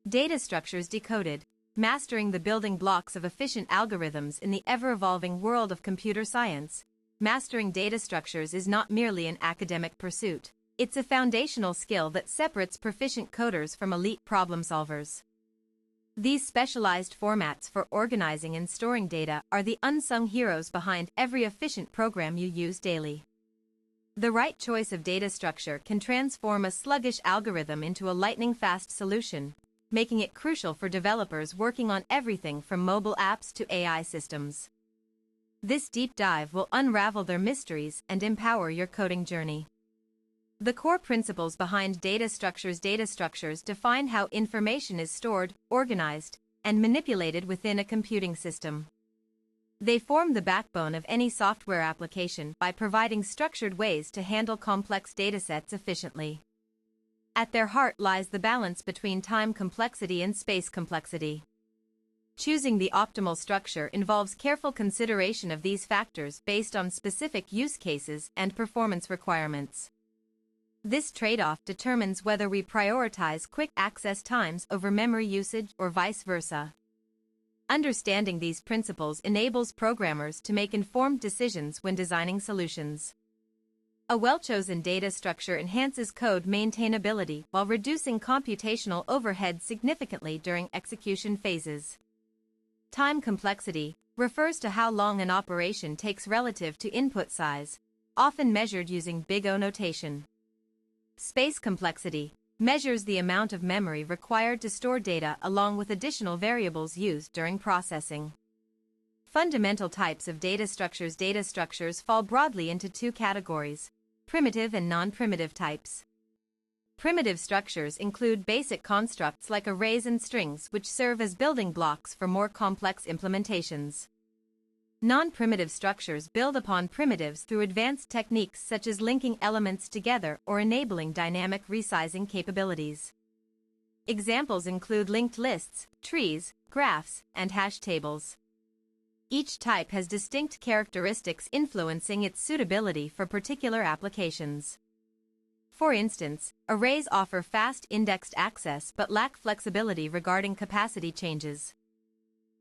Data Structures Decoded, Mastering the Building Blocks of Efficient Algorithms in the Ever-Evolving World of Computer Science. Mastering data structures is not merely an academic pursuit. It's a foundational skill that separates proficient coders from elite problem solvers. These specialized formats for organizing and storing data are the unsung heroes behind every efficient program you use daily. The right choice of data structure can transform a sluggish algorithm into a lightning-fast solution, making it crucial for developers working on everything from mobile apps to AI systems. This deep dive will unravel their mysteries and empower your coding journey. The core principles behind data structures define how information is stored, organized, and manipulated within a computing system. They form the backbone of any software application by providing structured ways to handle complex datasets efficiently. At their heart lies the balance between time complexity and space complexity. Choosing the optimal structure involves careful consideration of these factors based on specific use cases and performance requirements. This trade-off determines whether we prioritize quick access times over memory usage or vice versa. Understanding these principles enables programmers to make informed decisions when designing solutions. A well-chosen data structure enhances code maintainability while reducing computational overhead significantly during execution phases. Time complexity refers to how long an operation takes relative to input size, often measured using big O notation. Space complexity measures the amount of memory required to store data along with additional variables used during processing. Fundamental types of data structures fall broadly into two categories: primitive and non-primitive types. Primitive structures include basic constructs like arrays and strings, which serve as building blocks for more complex implementations. Non-primitive structures build upon primitives through advanced techniques such as linking elements together or enabling dynamic resizing capabilities. Examples include linked lists, trees, graphs, and hash tables. Each type has distinct characteristics influencing its suitability for particular applications. For instance, arrays offer fast indexed access but lack flexibility regarding capacity changes.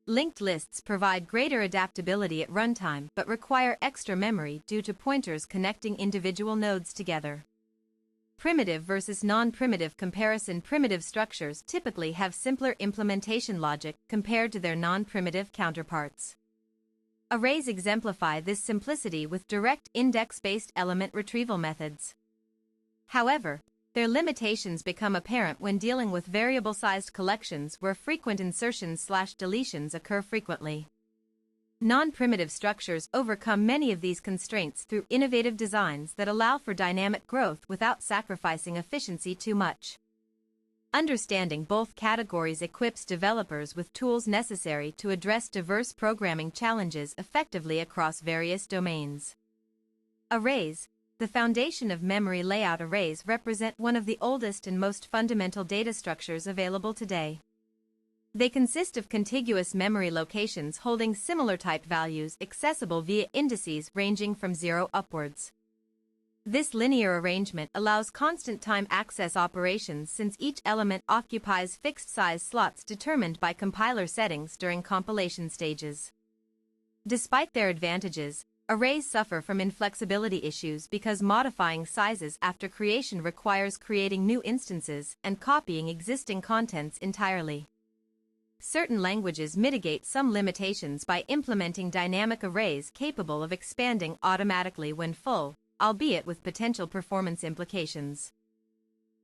Linked lists provide greater adaptability at runtime but require extra memory due to pointers connecting individual nodes together. Primitive versus non-primitive comparison: primitive structures typically have simpler implementation logic compared to their non-primitive counterparts. Arrays exemplify this simplicity with direct index-based element retrieval methods. However, their limitations become apparent when dealing with variable-sized collections where frequent insertions/deletions occur frequently. Non-primitive structures overcome many of these constraints through innovative designs that allow for dynamic growth without sacrificing efficiency too much. Understanding both categories equips developers with tools necessary to address diverse programming challenges effectively across various domains. Arrays. The foundation of memory layout. Arrays represent one of the oldest and most fundamental data structures available today. They consist of contiguous memory locations holding similar type values accessible via indices ranging from 0 upwards. This linear arrangement allows constant time access operations since each element occupies fixed size slots determined by compiler settings during compilation stages. Despite their advantages, arrays suffer from inflexibility issues because modifying sizes after creation requires creating new instances and copying existing contents entirely. Certain languages mitigate some limitations by implementing dynamic arrays capable of expanding automatically when full, albeit with potential performance implications.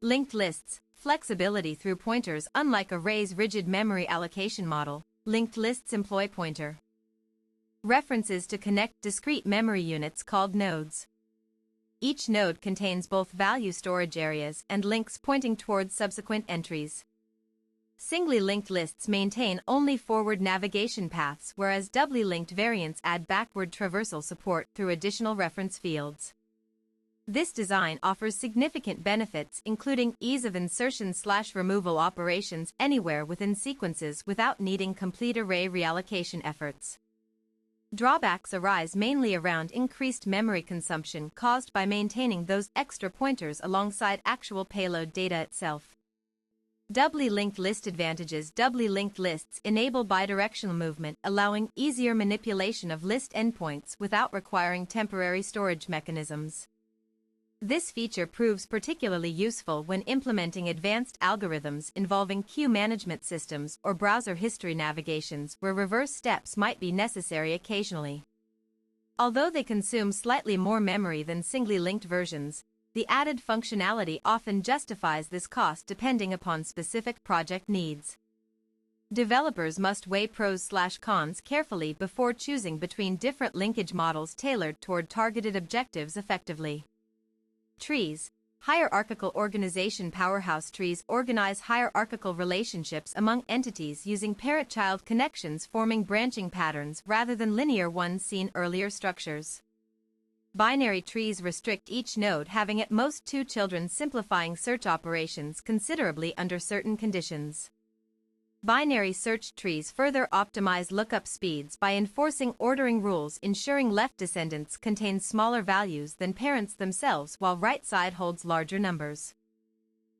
Linked lists, flexibility through pointers. Unlike arrays' rigid memory allocation model, linked lists employ pointer references to connect discrete memory units called nodes. Each node contains both value storage areas and links pointing towards subsequent entries. Singly linked lists maintain only forward navigation paths, whereas doubly linked variants add backward traversal support through additional reference fields. This design offers significant benefits, including ease of insertion/removal operations anywhere within sequences without needing complete array reallocation efforts. Drawbacks arise mainly around increased memory consumption caused by maintaining those extra pointers alongside actual payload data itself. Doubly linked list advantages. Doubly linked lists enable bidirectional movement, allowing easier manipulation of list endpoints without requiring temporary storage mechanisms. This feature proves particularly useful when implementing advanced algorithms involving queue management systems or browser history navigations where reverse steps might be necessary occasionally. Although they consume slightly more memory than singly linked versions, the added functionality often justifies this cost depending upon specific project needs. Developers must weigh pros/cons carefully before choosing between different linkage models tailored toward targeted objectives effectively. Trees. Hierarchical organization. Powerhouse trees organize hierarchical relationships among entities using parent-child connections, forming branching patterns rather than linear ones seen earlier structures. Binary trees restrict each node having at most 2 children, simplifying search operations considerably under certain conditions. Binary search trees further optimize lookup speeds by enforcing ordering rules, ensuring left descendants contain smaller values than parents themselves while right side holds larger numbers.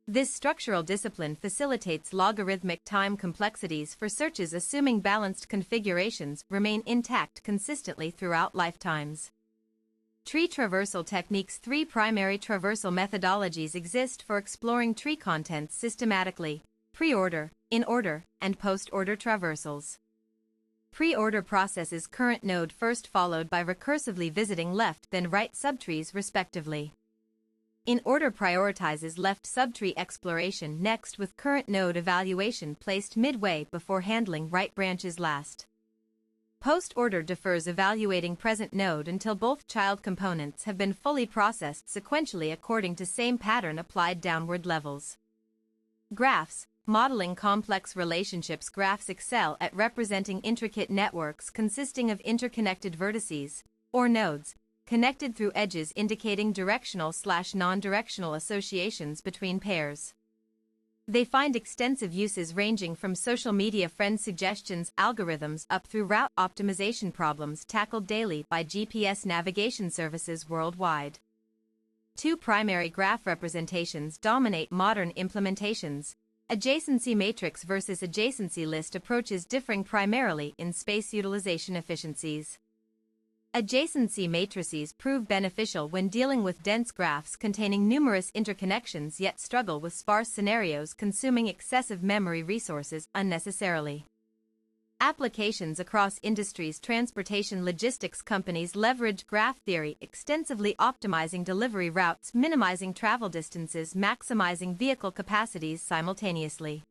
This structural discipline facilitates logarithmic time complexities for searches, assuming balanced configurations remain intact consistently throughout lifetimes. Tree traversal techniques. 3 primary traversal methodologies exist for exploring tree contents systematically: pre-order, in-order, and post-order traversals. Pre-order processes current node first, followed by recursively visiting left then right subtrees respectively. In-order prioritizes left subtree exploration next, with current node evaluation placed midway before handling right branches last. Post-order defers evaluating present node until both child components have been fully processed sequentially according to same pattern applied downward levels. Graphs. Modeling complex relationships. Graphs excel at representing intricate networks consisting of interconnected vertices, or nodes, connected through edges indicating directional/non-directional associations between pairs. They find extensive uses ranging from social media friend suggestions algorithms up through route optimization problems tackled daily by GPS navigation services worldwide. 2 primary graph representations dominate modern implementations: adjacency matrix versus adjacency list approaches, differing primarily in space utilization efficiencies. Adjacency matrices prove beneficial when dealing with dense graphs containing numerous interconnections yet struggle with sparse scenarios consuming excessive memory resources unnecessarily. Applications across industries. Transportation logistics companies leverage graph theory extensively, optimizing delivery routes, minimizing travel distances, maximizing vehicle capacities simultaneously.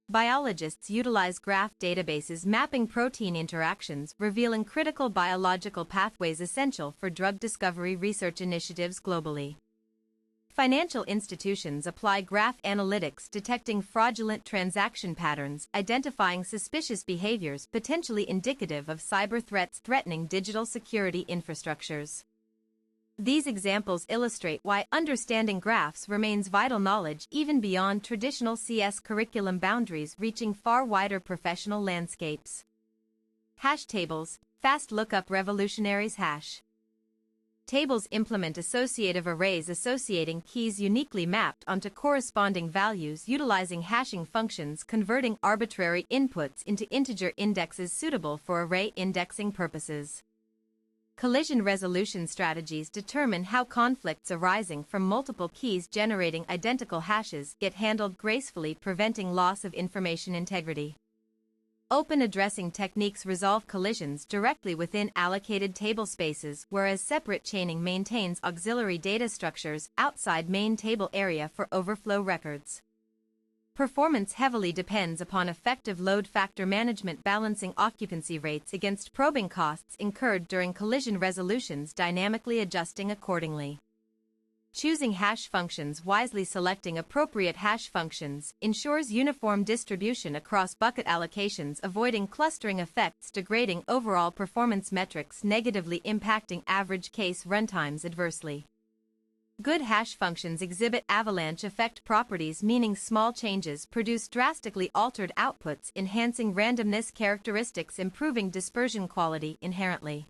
Biologists utilize graph databases mapping protein interactions, revealing critical biological pathways essential for drug discovery research initiatives globally. Financial institutions apply graph analytics, detecting fraudulent transaction patterns, identifying suspicious behaviors potentially indicative of cyber threats threatening digital security infrastructures. These examples illustrate why understanding graphs remains vital knowledge even beyond traditional CS curriculum boundaries, reaching far wider professional landscapes. Hash tables. Fast lookup revolutionaries. Hash tables implement associative arrays associating keys uniquely mapped onto corresponding values utilizing hashing functions, converting arbitrary inputs into integer indexes suitable for array indexing purposes. Collision resolution strategies determine how conflicts arising from multiple keys generating identical hashes get handled gracefully, preventing loss of information integrity. Open addressing techniques resolve collisions directly within allocated table spaces, whereas separate chaining maintains auxiliary data structures outside main table area for overflow records. Performance heavily depends upon effective load factor management, balancing occupancy rates against probing costs incurred during collision resolutions, dynamically adjusting accordingly. Choosing hash functions wisely. Selecting appropriate hash functions ensures uniform distribution across bucket allocations, avoiding clustering effects degrading overall performance metrics, negatively impacting average case runtimes adversely. Good hash functions exhibit avalanche effect properties, meaning small changes produce drastically altered outputs, enhancing randomness characteristics, improving dispersion quality inherently.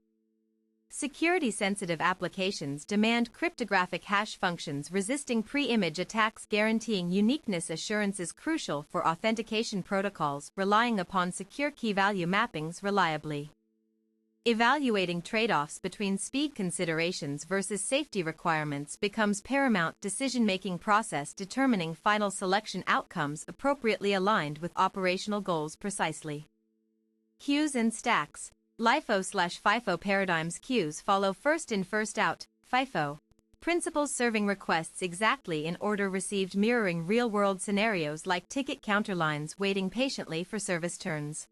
Security-sensitive applications demand cryptographic hash functions resisting pre-image attacks. Guaranteeing uniqueness assurance is crucial for authentication protocols relying upon secure key-value mappings reliably. Evaluating trade-offs between speed considerations versus safety requirements becomes paramount decision-making process, determining final selection outcomes appropriately aligned with operational goals precisely. Queues and stacks. LIFO/FIFO paradigms. Queues follow first in first out, FIFO, principles serving requests exactly in order received, mirroring real-world scenarios like ticket counter lines waiting patiently for service turns.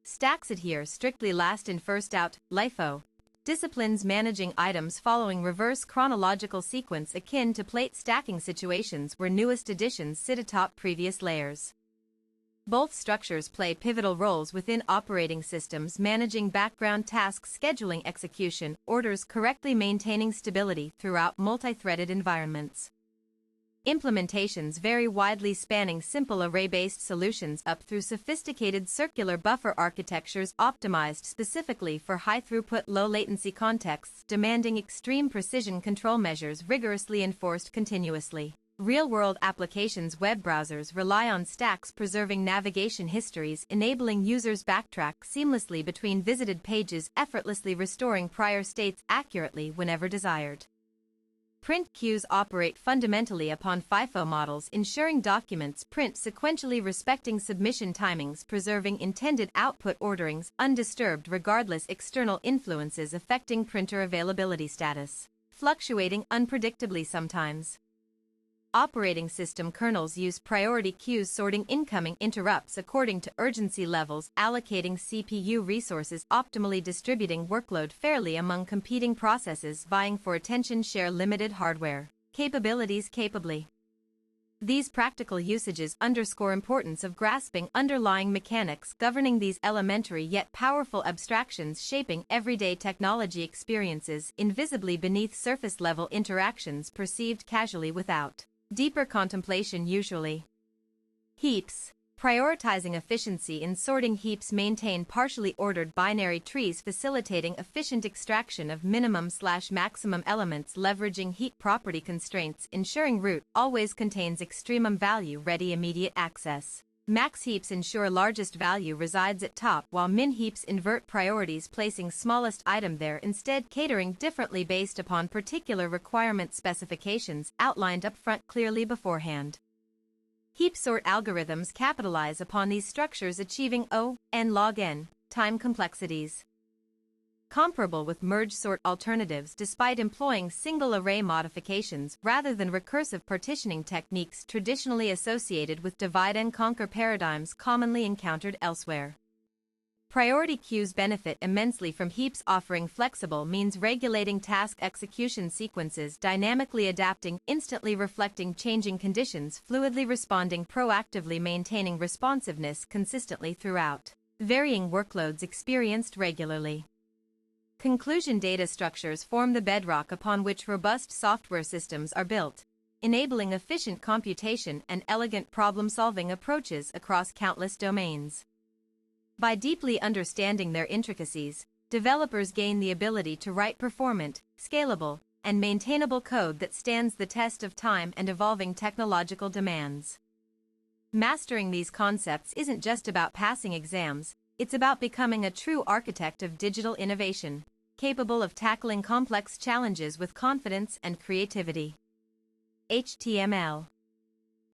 Stacks adhere strictly last in first out, LIFO, disciplines managing items following reverse chronological sequence akin to plate stacking situations where newest additions sit atop previous layers. Both structures play pivotal roles within operating systems, managing background tasks, scheduling execution orders correctly, maintaining stability throughout multi-threaded environments. Implementations vary widely, spanning simple array-based solutions up through sophisticated circular buffer architectures optimized specifically for high-throughput, low-latency contexts demanding extreme precision, control measures rigorously enforced continuously. Real-world applications. Web browsers rely on stacks, preserving navigation histories, enabling users backtrack seamlessly between visited pages, effortlessly restoring prior states accurately whenever desired. Print queues operate fundamentally upon FIFO models, ensuring documents print sequentially, respecting submission timings, preserving intended output orderings undisturbed regardless external influences affecting printer availability status, fluctuating unpredictably sometimes. Operating system kernels use priority queues, sorting incoming interrupts according to urgency levels, allocating CPU resources optimally, distributing workload fairly among competing processes vying for attention, share limited hardware capabilities capably. These practical usages underscore importance of grasping underlying mechanics governing these elementary yet powerful abstractions, shaping everyday technology experiences invisibly beneath surface-level interactions perceived casually without deeper contemplation. Usually. Heaps. Prioritizing efficiency in sorting. Heaps maintain partially ordered binary trees, facilitating efficient extraction of minimum/maximum elements, leveraging heap property constraints, ensuring root always contains extremum value ready immediate access. Max heaps ensure largest value resides at top, while min heaps invert priorities, placing smallest item there instead, catering differently based upon particular requirement specifications outlined upfront clearly beforehand. Heap sort algorithms capitalize upon these structures, achieving O(n) log n time complexities comparable with merge sort alternatives despite employing single array modifications rather than recursive partitioning techniques traditionally associated with divide and conquer paradigms commonly encountered elsewhere. Priority queues benefit immensely from heaps, offering flexible means regulating task execution sequences, dynamically adapting, instantly reflecting changing conditions, fluidly responding, proactively maintaining responsiveness consistently throughout varying workloads experienced regularly. Conclusion. Data structures form the bedrock upon which robust software systems are built, enabling efficient computation and elegant problem-solving approaches across countless domains. By deeply understanding their intricacies, developers gain the ability to write performant, scalable, and maintainable code that stands the test of time and evolving technological demands. Mastering these concepts isn't just about passing exams, it's about becoming a true architect of digital innovation, capable of tackling complex challenges with confidence and creativity. HTML